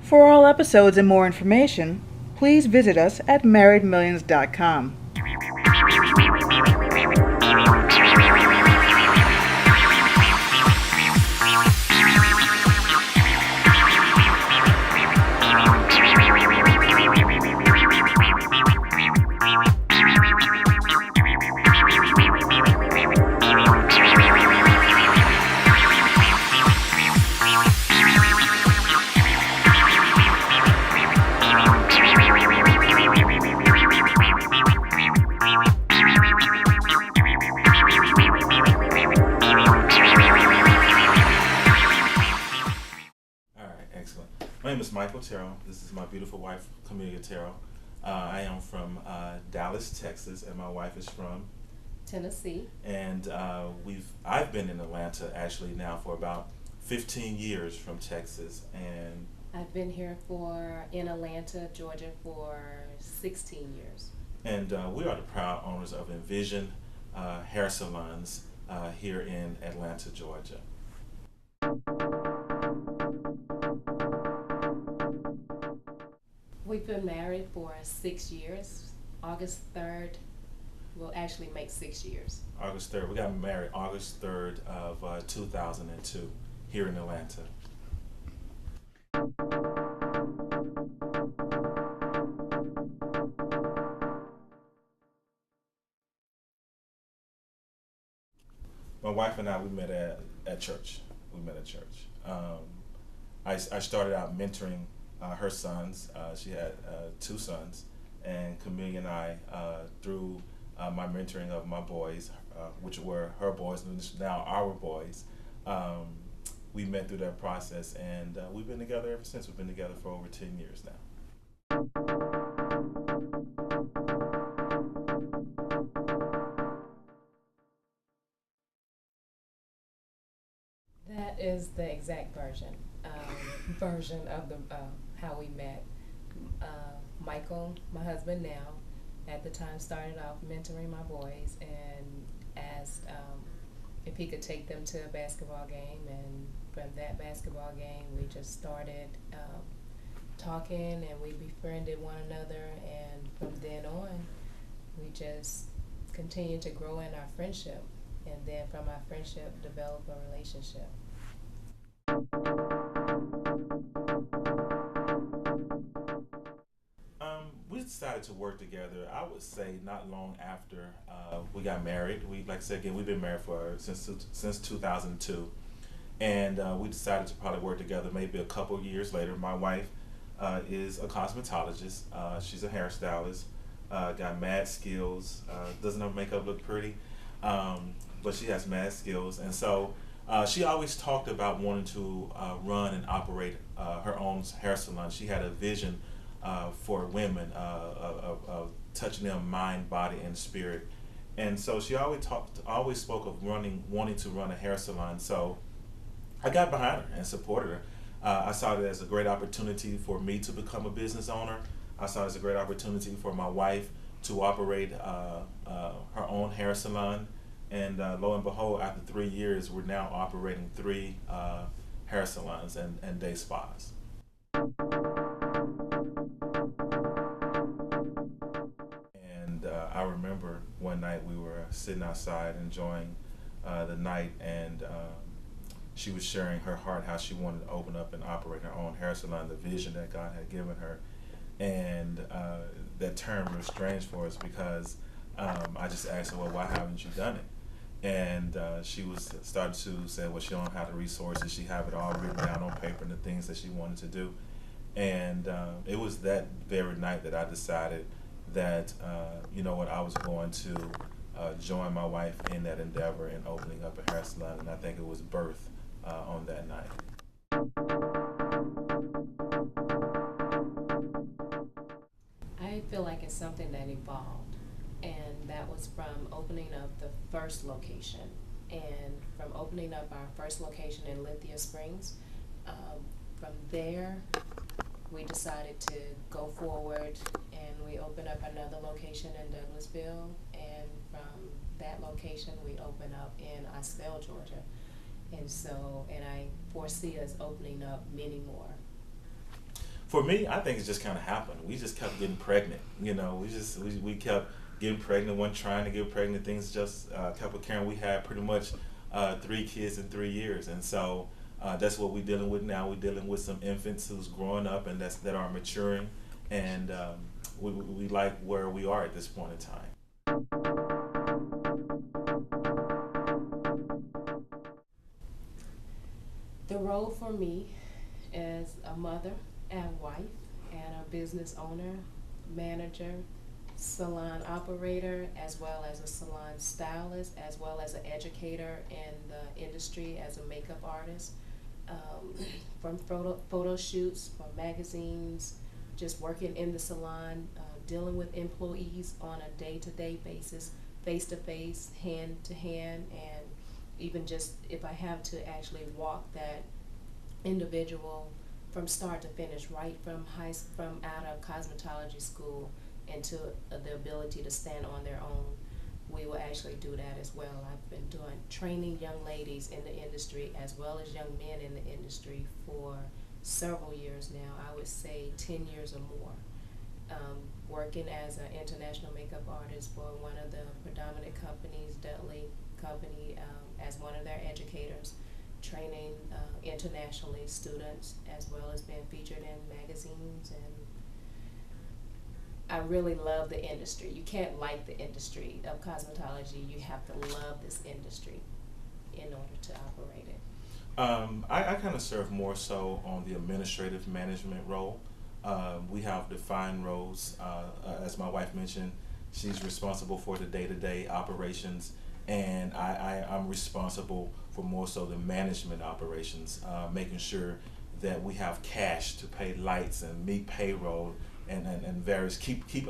For all episodes and more information, please visit us at marriedmillions.com. My name is Michael Terrell. This is my beautiful wife, Camilla Terrell. I am from Dallas, Texas, and my wife is from Tennessee. And I've been in Atlanta actually now for about 15 years from Texas, and I've been here in Atlanta, Georgia for 16 years. And we are the proud owners of eN'vision hair salons here in Atlanta, Georgia. We've been married for 6 years. August 3rd will actually make 6 years. August 3rd. We got married August 3rd of 2002 here in Atlanta. My wife and I, we met at church. We met at church. I started out mentoring her sons. She had 2 sons, and Camilla and I, through my mentoring of my boys, which were her boys and now our boys, we met through that process, and we've been together ever since. We've been together for over 10 years now. That is the exact version of the how we met. Michael, my husband now, at the time started off mentoring my boys and asked if he could take them to a basketball game, and from that basketball game we just started talking, and we befriended one another, and from then on we just continued to grow in our friendship, and then from our friendship develop a relationship. We decided to work together, I would say, not long after we got married. Like I said again, we've been married since 2002, and we decided to probably work together maybe a couple years later. My wife is a cosmetologist. She's a hairstylist. Got mad skills. Doesn't her makeup look pretty? But she has mad skills, and so she always talked about wanting to run and operate her own hair salon. She had a vision for women of touching them mind, body, and spirit, and so she always spoke of wanting to run a hair salon. So I got behind her and supported her. I saw it as a great opportunity for me to become a business owner. I saw it as a great opportunity for my wife to operate her own hair salon. And lo and behold, after 3 years, we're now operating 3 hair salons and day spas. And I remember one night we were sitting outside enjoying the night, and she was sharing her heart, how she wanted to open up and operate her own hair salon, the vision that God had given her. And that term was strange for us because I just asked her, well, why haven't you done it? And she started to say, well, she don't have the resources. She have it all written down on paper and the things that she wanted to do. And it was that very night that I decided that, you know what, I was going to join my wife in that endeavor in opening up a hair salon. And I think it was birthed on that night. I feel like it's something that evolved, and that was from opening up the first location. And from opening up our first location in Lithia Springs, from there we decided to go forward, and we opened up another location in Douglasville, and from that location we opened up in Oswell, Georgia. And I foresee us opening up many more. For me, I think it just kind of happened. We just kept getting pregnant. You know, we kept getting pregnant. One trying to get pregnant. Things just kept occurring. We had pretty much 3 kids in 3 years, and so that's what we're dealing with now. We're dealing with some infants who's growing up and that are maturing, and we like where we are at this point in time. The role for me as a mother and wife and a business owner, manager, salon operator, as well as a salon stylist, as well as an educator in the industry as a makeup artist, from photo shoots, from magazines, just working in the salon, dealing with employees on a day-to-day basis, face-to-face, hand-to-hand, and even just if I have to actually walk that individual from start to finish, right from out of cosmetology school into the ability to stand on their own, we will actually do that as well. I've been training young ladies in the industry as well as young men in the industry for several years now. I would say 10 years or more. Working as an international makeup artist for one of the predominant companies, Dudley Company, as one of their educators, training internationally students as well as being featured in magazines. And I really love the industry. You can't like the industry of cosmetology. You have to love this industry in order to operate it. I kind of serve more so on the administrative management role. We have defined roles. As my wife mentioned, she's responsible for the day-to-day operations, and I'm responsible for more so the management operations, making sure that we have cash to pay lights and meet payroll and various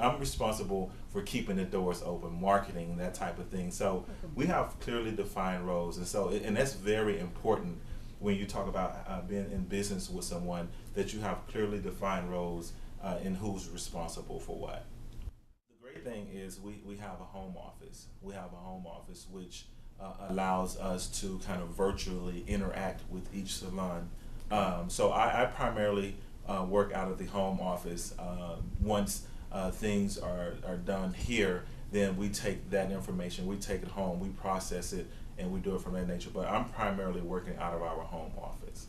I'm responsible for keeping the doors open, marketing, that type of thing. So we have clearly defined roles, and that's very important when you talk about being in business with someone, that you have clearly defined roles and who's responsible for what. The great thing is we have a home office. We have a home office which allows us to kind of virtually interact with each salon. So I primarily work out of the home office. Once things are done here, then we take that information, we take it home, we process it, and we do it from that nature. But I'm primarily working out of our home office.